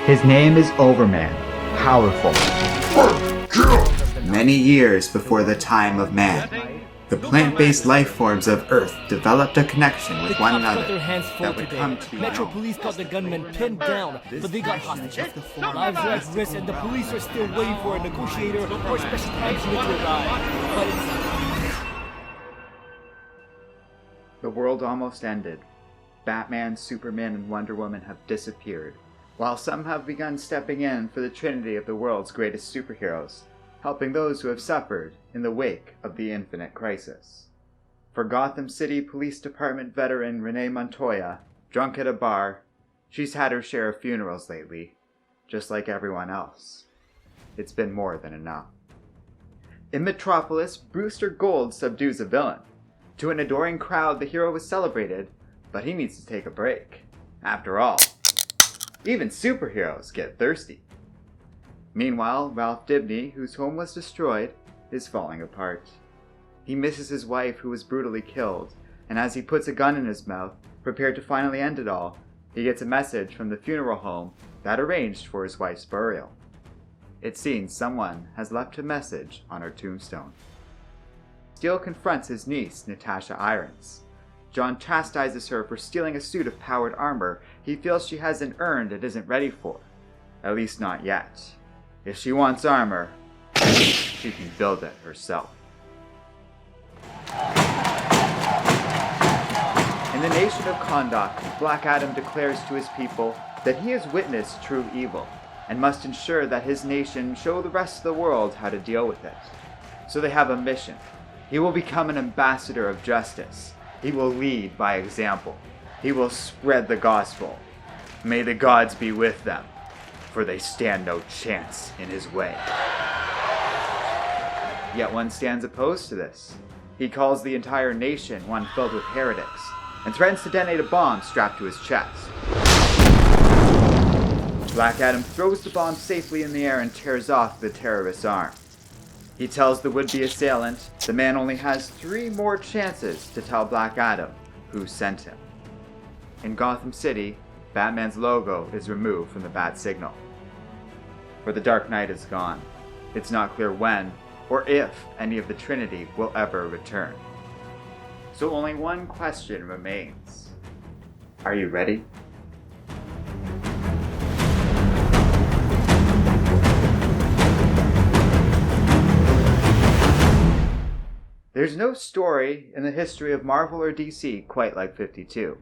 His name is Overman, powerful. Many years before the time of man, the plant-based life forms of Earth developed a connection with one another that would come to be Metro known. police got the gunmen pinned down, but they got hostages. Lives are at risk, and the police are still waiting for a negotiator or a special crimes unit to arrive. But it's... The world almost ended. Batman, Superman, and Wonder Woman have disappeared, while some have begun stepping in for the trinity of the world's greatest superheroes, helping those who have suffered in the wake of the Infinite Crisis. For Gotham City Police Department veteran Renee Montoya, drunk at a bar, she's had her share of funerals lately, just like everyone else. It's been more than enough. In Metropolis, Brewster Gold subdues a villain. To an adoring crowd, the hero was celebrated, but he needs to take a break. After all, even superheroes get thirsty. Meanwhile, Ralph Dibney, whose home was destroyed, is falling apart. He misses his wife, who was brutally killed, and as he puts a gun in his mouth, prepared to finally end it all, he gets a message from the funeral home that arranged for his wife's burial. It seems someone has left a message on her tombstone. Steele confronts his niece, Natasha Irons. John chastises her for stealing a suit of powered armor he feels she hasn't earned and isn't ready for. At least not yet. If she wants armor, she can build it herself. In the nation of Kahndaq, Black Adam declares to his people that he has witnessed true evil and must ensure that his nation show the rest of the world how to deal with it. So they have a mission. He will become an ambassador of justice. He will lead by example. He will spread the gospel. May the gods be with them, for they stand no chance in his way. Yet one stands opposed to this. He calls the entire nation one filled with heretics, and threatens to detonate a bomb strapped to his chest. Black Adam throws the bomb safely in the air and tears off the terrorist's arm. He tells the would-be assailant the man only has 3 more chances to tell Black Adam who sent him. In Gotham City, Batman's logo is removed from the bat signal. For the Dark Knight is gone. It's not clear when or if any of the Trinity will ever return. So only one question remains. Are you ready? There's no story in the history of Marvel or DC quite like 52.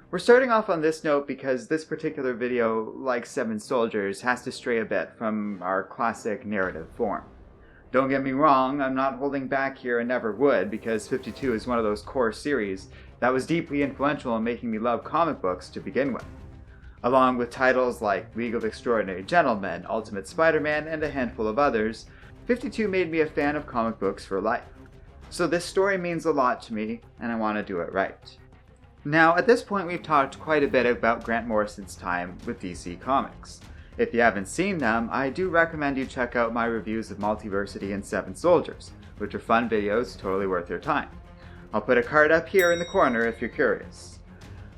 We're starting off on this note because this particular video, like Seven Soldiers, has to stray a bit from our classic narrative form. Don't get me wrong, I'm not holding back here and never would, because 52 is one of those core series that was deeply influential in making me love comic books to begin with. Along with titles like League of Extraordinary Gentlemen, Ultimate Spider-Man, and a handful of others, 52 made me a fan of comic books for life. So this story means a lot to me, and I want to do it right. Now, at this point we've talked quite a bit about Grant Morrison's time with DC Comics. If you haven't seen them, I do recommend you check out my reviews of Multiversity and Seven Soldiers, which are fun videos totally worth your time. I'll put a card up here in the corner if you're curious.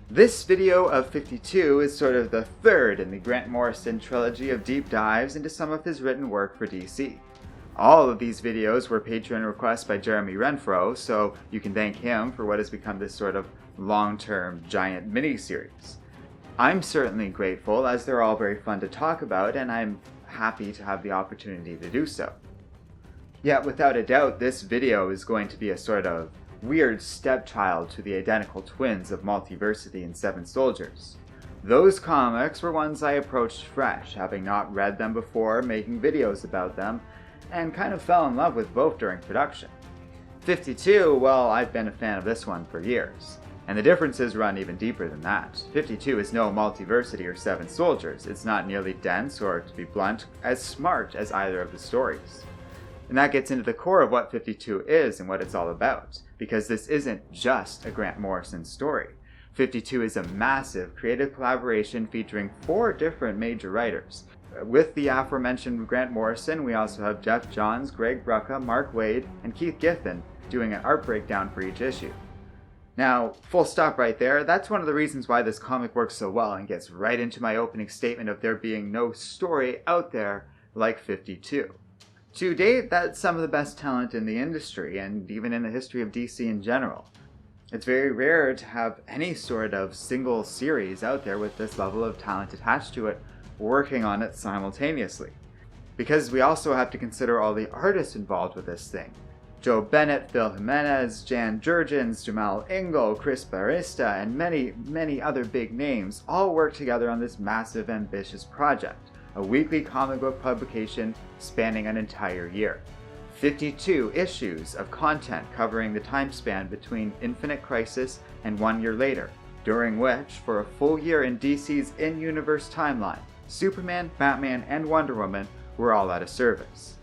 This video of 52 is sort of the third in the Grant Morrison trilogy of deep dives into some of his written work for DC. All of these videos were Patreon requests by Jeremy Renfro, so you can thank him for what has become this sort of long-term giant mini-series. I'm certainly grateful, as they're all very fun to talk about, and I'm happy to have the opportunity to do so. Yet without a doubt, this video is going to be a sort of weird stepchild to the identical twins of Multiversity and Seven Soldiers. Those comics were ones I approached fresh, having not read them before, making videos about them, and kind of fell in love with both during production. 52, well, I've been a fan of this one for years. And the differences run even deeper than that. 52 is no Multiversity or Seven Soldiers. It's not nearly dense or, to be blunt, as smart as either of the stories. And that gets into the core of what 52 is and what it's all about, because this isn't just a Grant Morrison story. 52 is a massive creative collaboration featuring 4 different major writers. With the aforementioned Grant Morrison, we also have Geoff Johns, Greg Rucka, Mark Waid, and Keith Giffen doing an art breakdown for each issue. Now, full stop right there, that's one of the reasons why this comic works so well and gets right into my opening statement of there being no story out there like 52. To date, that's some of the best talent in the industry, and even in the history of DC in general. It's very rare to have any sort of single series out there with this level of talent attached to it, working on it simultaneously. Because we also have to consider all the artists involved with this thing. Joe Bennet, Phil Jimenez, Jurgens, Jamal Ingle, Chris Batista, and many, many other big names all work together on this massive, ambitious project, a weekly comic book publication spanning an entire year. 52 issues of content covering the time span between Infinite Crisis and 1 year later, during which, for a full year in DC's in-universe timeline, Superman, Batman, and Wonder Woman were all out of service.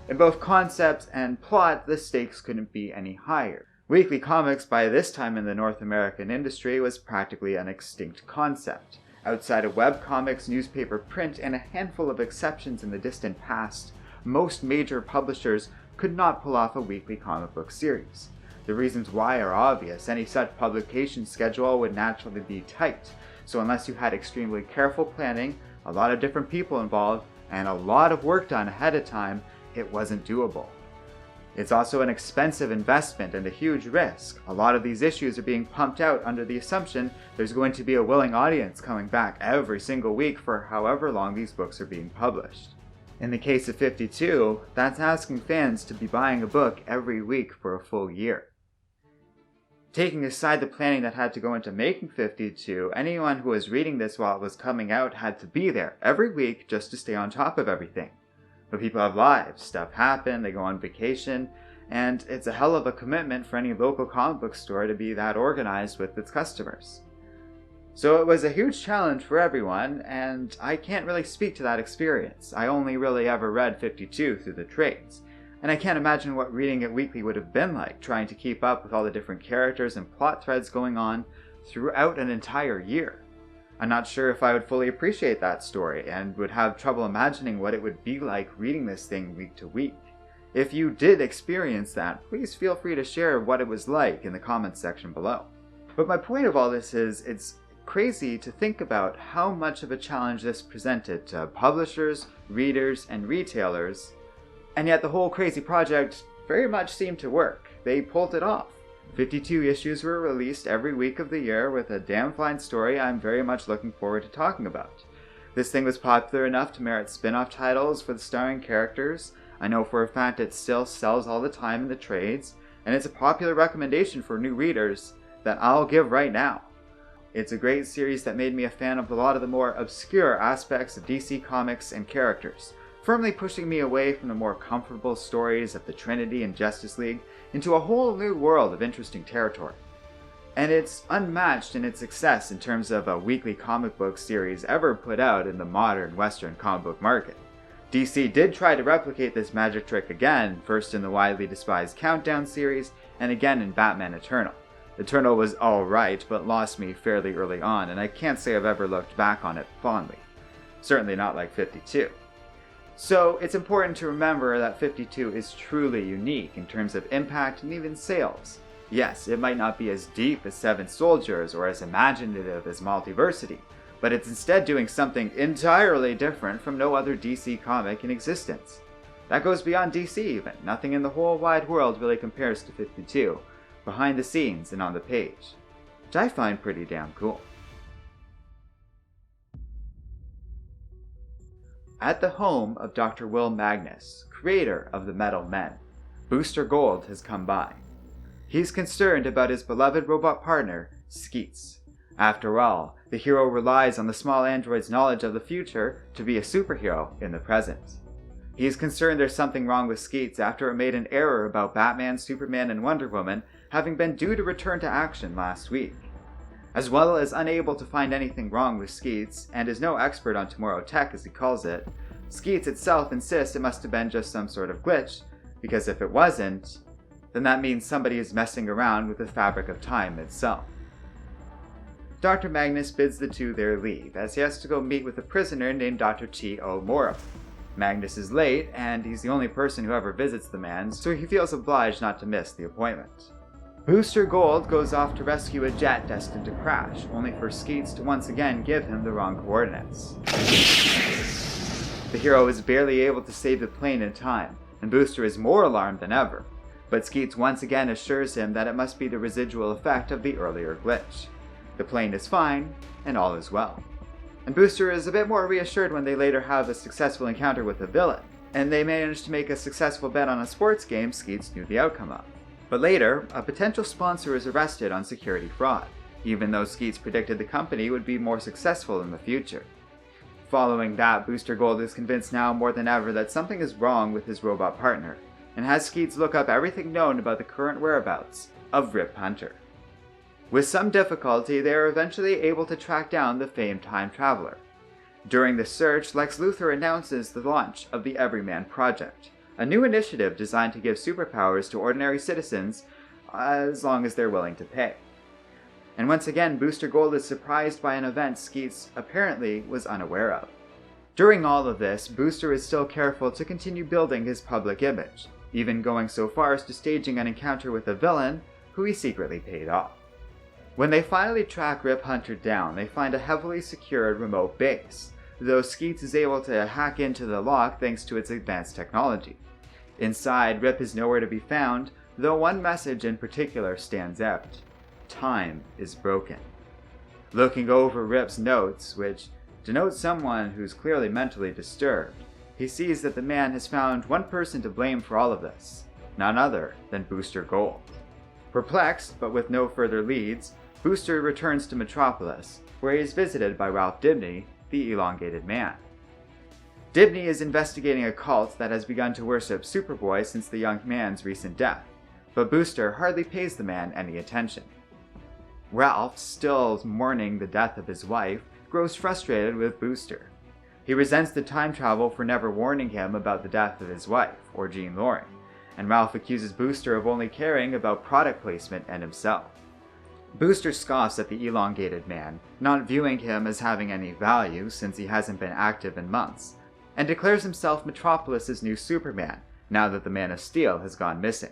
In both concepts and plot, the stakes couldn't be any higher. Weekly comics by this time in the North American industry was practically an extinct concept. Outside of webcomics, newspaper print, and a handful of exceptions in the distant past, most major publishers could not pull off a weekly comic book series. The reasons why are obvious. Any such publication schedule would naturally be tight, so unless you had extremely careful planning, a lot of different people involved, and a lot of work done ahead of time, it wasn't doable. It's also an expensive investment and a huge risk. A lot of these issues are being pumped out under the assumption there's going to be a willing audience coming back every single week for however long these books are being published. In the case of 52, that's asking fans to be buying a book every week for a full year. Taking aside the planning that had to go into making 52, anyone who was reading this while it was coming out had to be there every week just to stay on top of everything. But people have lives, stuff happen, they go on vacation, and it's a hell of a commitment for any local comic book store to be that organized with its customers. So it was a huge challenge for everyone, and I can't really speak to that experience. I only really ever read 52 through the trades, and I can't imagine what reading it weekly would have been like, trying to keep up with all the different characters and plot threads going on throughout an entire year. I'm not sure if I would fully appreciate that story, and would have trouble imagining what it would be like reading this thing week to week. If you did experience that, please feel free to share what it was like in the comments section below. But my point of all this is, it's crazy to think about how much of a challenge this presented to publishers, readers, and retailers, and yet the whole crazy project very much seemed to work. They pulled it off. 52 issues were released every week of the year with a damn fine story I'm very much looking forward to talking about. This thing was popular enough to merit spin-off titles for the starring characters. I know for a fact it still sells all the time in the trades, and it's a popular recommendation for new readers that I'll give right now. It's a great series that made me a fan of a lot of the more obscure aspects of DC Comics and characters, firmly pushing me away from the more comfortable stories of the Trinity and Justice League into a whole new world of interesting territory. And it's unmatched in its success in terms of a weekly comic book series ever put out in the modern Western comic book market. DC did try to replicate this magic trick again, first in the widely despised Countdown series, and again in Batman Eternal. Eternal was alright, but lost me fairly early on, and I can't say I've ever looked back on it fondly. Certainly not like 52. So it's important to remember that 52 is truly unique in terms of impact and even sales. Yes, it might not be as deep as Seven Soldiers or as imaginative as Multiversity, but it's instead doing something entirely different from no other DC comic in existence. That goes beyond DC even. Nothing in the whole wide world really compares to 52, behind the scenes and on the page, which I find pretty damn cool. At the home of Dr. Will Magnus, creator of the Metal Men, Booster Gold has come by. He's concerned about his beloved robot partner, Skeets. After all, the hero relies on the small android's knowledge of the future to be a superhero in the present. He is concerned there's something wrong with Skeets after it made an error about Batman, Superman, and Wonder Woman having been due to return to action last week. As well as unable to find anything wrong with Skeets, and is no expert on tomorrow tech as he calls it, Skeets itself insists it must have been just some sort of glitch, because if it wasn't, then that means somebody is messing around with the fabric of time itself. Dr. Magnus bids the two their leave, as he has to go meet with a prisoner named Dr. T.O. Morrison. Magnus is late, and he's the only person who ever visits the man, so he feels obliged not to miss the appointment. Booster Gold goes off to rescue a jet destined to crash, only for Skeets to once again give him the wrong coordinates. The hero is barely able to save the plane in time, and Booster is more alarmed than ever, but Skeets once again assures him that it must be the residual effect of the earlier glitch. The plane is fine, and all is well. And Booster is a bit more reassured when they later have a successful encounter with the villain, and they manage to make a successful bet on a sports game Skeets knew the outcome of. But later, a potential sponsor is arrested on security fraud, even though Skeets predicted the company would be more successful in the future. Following that, Booster Gold is convinced now more than ever that something is wrong with his robot partner, and has Skeets look up everything known about the current whereabouts of Rip Hunter. With some difficulty, they are eventually able to track down the famed time traveler. During the search, Lex Luthor announces the launch of the Everyman Project, a new initiative designed to give superpowers to ordinary citizens as long as they're willing to pay. And once again, Booster Gold is surprised by an event Skeets apparently was unaware of. During all of this, Booster is still careful to continue building his public image, even going so far as to staging an encounter with a villain who he secretly paid off. When they finally track Rip Hunter down, they find a heavily secured remote base, though Skeets is able to hack into the lock thanks to its advanced technology. Inside, Rip is nowhere to be found, though one message in particular stands out. Time is broken. Looking over Rip's notes, which denote someone who's clearly mentally disturbed, he sees that the man has found one person to blame for all of this, none other than Booster Gold. Perplexed, but with no further leads, Booster returns to Metropolis, where he is visited by Ralph Dibney, the elongated man. Dibney is investigating a cult that has begun to worship Superboy since the young man's recent death, but Booster hardly pays the man any attention. Ralph, still mourning the death of his wife, grows frustrated with Booster. He resents the time travel for never warning him about the death of his wife, or Jean Loring, and Ralph accuses Booster of only caring about product placement and himself. Booster scoffs at the elongated man, not viewing him as having any value since he hasn't been active in months, and declares himself Metropolis' new Superman, now that the Man of Steel has gone missing.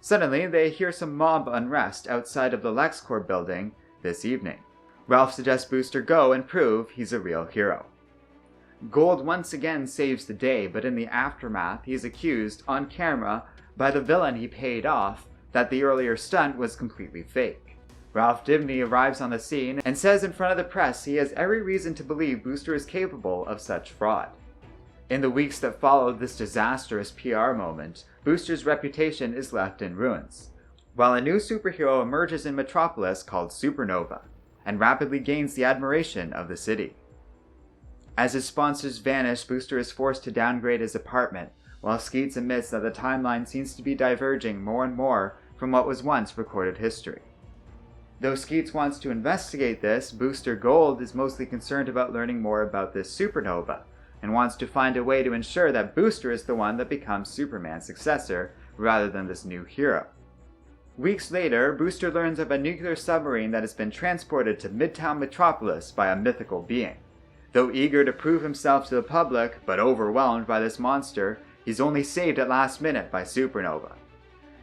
Suddenly, they hear some mob unrest outside of the LexCorp building this evening. Ralph suggests Booster go and prove he's a real hero. Gold once again saves the day, but in the aftermath, he is accused, on camera, by the villain he paid off, that the earlier stunt was completely fake. Ralph Dibney arrives on the scene and says in front of the press he has every reason to believe Booster is capable of such fraud. In the weeks that followed this disastrous PR moment, Booster's reputation is left in ruins, while a new superhero emerges in Metropolis called Supernova, and rapidly gains the admiration of the city. As his sponsors vanish, Booster is forced to downgrade his apartment, while Skeets admits that the timeline seems to be diverging more and more from what was once recorded history. Though Skeets wants to investigate this, Booster Gold is mostly concerned about learning more about this supernova, and wants to find a way to ensure that Booster is the one that becomes Superman's successor, rather than this new hero. Weeks later, Booster learns of a nuclear submarine that has been transported to Midtown Metropolis by a mythical being. Though eager to prove himself to the public, but overwhelmed by this monster, he's only saved at last minute by Supernova.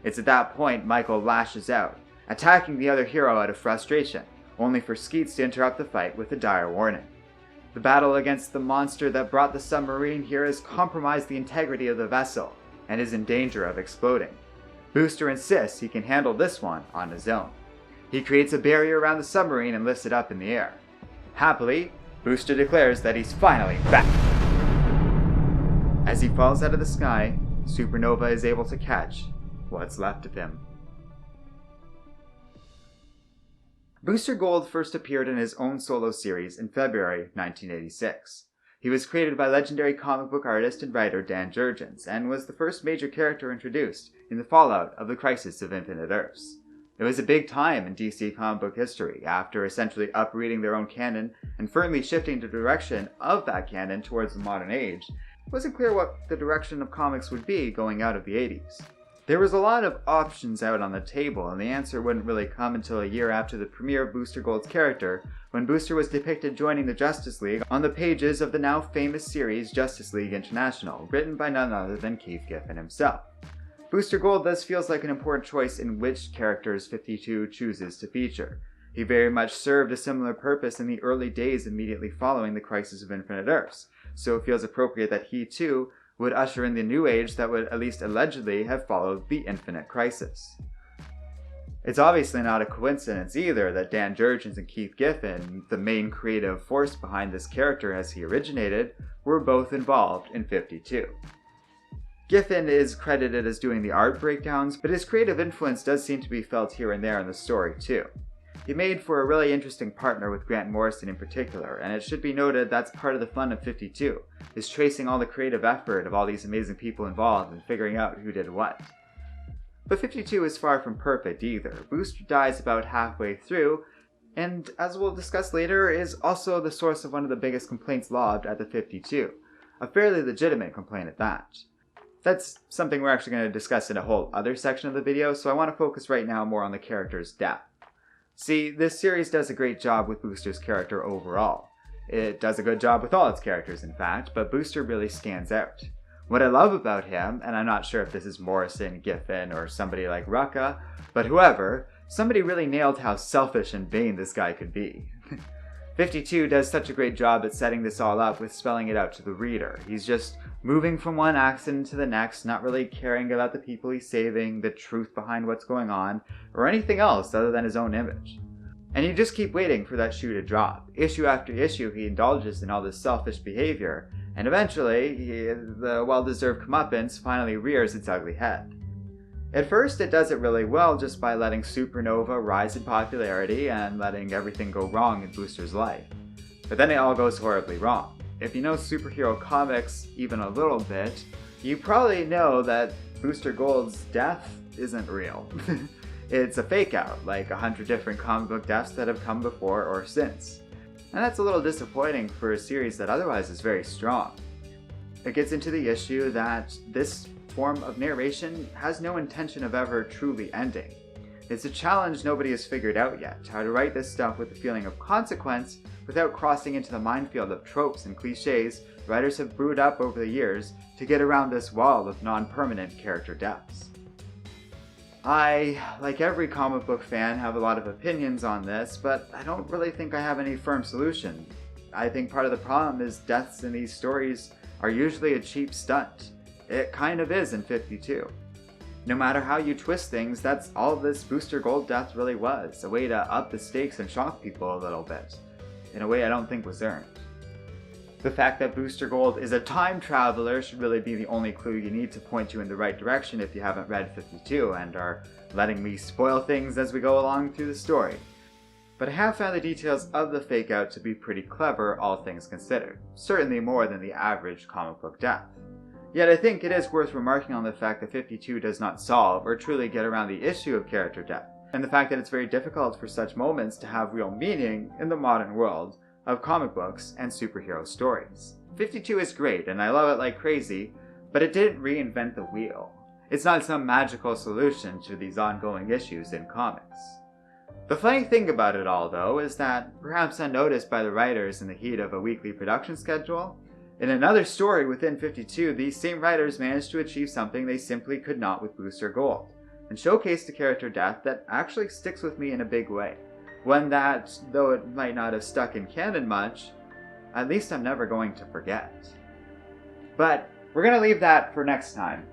It's at that point Michael lashes out, attacking the other hero out of frustration, only for Skeets to interrupt the fight with a dire warning. The battle against the monster that brought the submarine here has compromised the integrity of the vessel, and is in danger of exploding. Booster insists he can handle this one on his own. He creates a barrier around the submarine and lifts it up in the air. Happily, Booster declares that he's finally back. As he falls out of the sky, Supernova is able to catch what's left of him. Booster Gold first appeared in his own solo series in February 1986. He was created by legendary comic book artist and writer Dan Jurgens, and was the first major character introduced in the fallout of the Crisis of Infinite Earths. It was a big time in DC comic book history, after essentially uprooting their own canon and firmly shifting the direction of that canon towards the modern age. It wasn't clear what the direction of comics would be going out of the 80s. There was a lot of options out on the table, and the answer wouldn't really come until a year after the premiere of Booster Gold's character, when Booster was depicted joining the Justice League on the pages of the now famous series Justice League International, written by none other than Giffen himself. Booster Gold thus feels like an important choice in which characters 52 chooses to feature. He very much served a similar purpose in the early days immediately following the Crisis of Infinite Earths, so it feels appropriate that he too would usher in the new age that would at least allegedly have followed the Infinite Crisis. It's obviously not a coincidence either that Dan Jurgens and Keith Giffen, the main creative force behind this character as he originated, were both involved in 52. Giffen is credited as doing the art breakdowns, but his creative influence does seem to be felt here and there in the story too. He made for a really interesting partner with Grant Morrison in particular, and it should be noted that's part of the fun of 52, is tracing all the creative effort of all these amazing people involved and figuring out who did what. But 52 is far from perfect either. Booster dies about halfway through, and as we'll discuss later, is also the source of one of the biggest complaints lobbed at the 52. A fairly legitimate complaint at that. That's something we're actually going to discuss in a whole other section of the video, so I want to focus right now more on the character's death. See, this series does a great job with Booster's character overall. It does a good job with all its characters, in fact, but Booster really stands out. What I love about him, and I'm not sure if this is Morrison, Giffen, or somebody like Rucka, but whoever, somebody really nailed how selfish and vain this guy could be. 52 does such a great job at setting this all up with spelling it out to the reader. He's just moving from one accident to the next, not really caring about the people he's saving, the truth behind what's going on, or anything else other than his own image. And you just keep waiting for that shoe to drop. Issue after issue, he indulges in all this selfish behavior, and eventually, the well-deserved comeuppance finally rears its ugly head. At first, it does it really well just by letting Supernova rise in popularity and letting everything go wrong in Booster's life. But then it all goes horribly wrong. If you know superhero comics even a little bit, you probably know that Booster Gold's death isn't real. It's a fake-out, like 100 different comic book deaths that have come before or since. And that's a little disappointing for a series that otherwise is very strong. It gets into the issue that this form of narration has no intention of ever truly ending. It's a challenge nobody has figured out yet, how to write this stuff with a feeling of consequence without crossing into the minefield of tropes and cliches writers have brewed up over the years to get around this wall of non-permanent character deaths. I, like every comic book fan, have a lot of opinions on this, but I don't really think I have any firm solution. I think part of the problem is deaths in these stories are usually a cheap stunt. It kind of is in 52. No matter how you twist things, that's all this Booster Gold death really was, a way to up the stakes and shock people a little bit, in a way I don't think was earned. The fact that Booster Gold is a time traveler should really be the only clue you need to point you in the right direction if you haven't read 52 and are letting me spoil things as we go along through the story. But I have found the details of the fake-out to be pretty clever, all things considered, certainly more than the average comic book death. Yet I think it is worth remarking on the fact that 52 does not solve or truly get around the issue of character death, and the fact that it's very difficult for such moments to have real meaning in the modern world of comic books and superhero stories. 52 is great, and I love it like crazy, but it didn't reinvent the wheel. It's not some magical solution to these ongoing issues in comics. The funny thing about it all, though, is that, perhaps unnoticed by the writers in the heat of a weekly production schedule, in another story within 52, these same writers managed to achieve something they simply could not with Booster Gold, and showcased a character death that actually sticks with me in a big way. One that, though it might not have stuck in canon much, at least I'm never going to forget. But we're going to leave that for next time.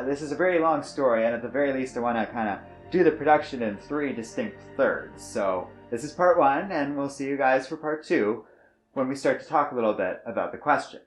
This is a very long story, and at the very least I want to kind of do the production in 3 distinct thirds. So this is part 1, and we'll see you guys for part 2 when we start to talk a little bit about the question.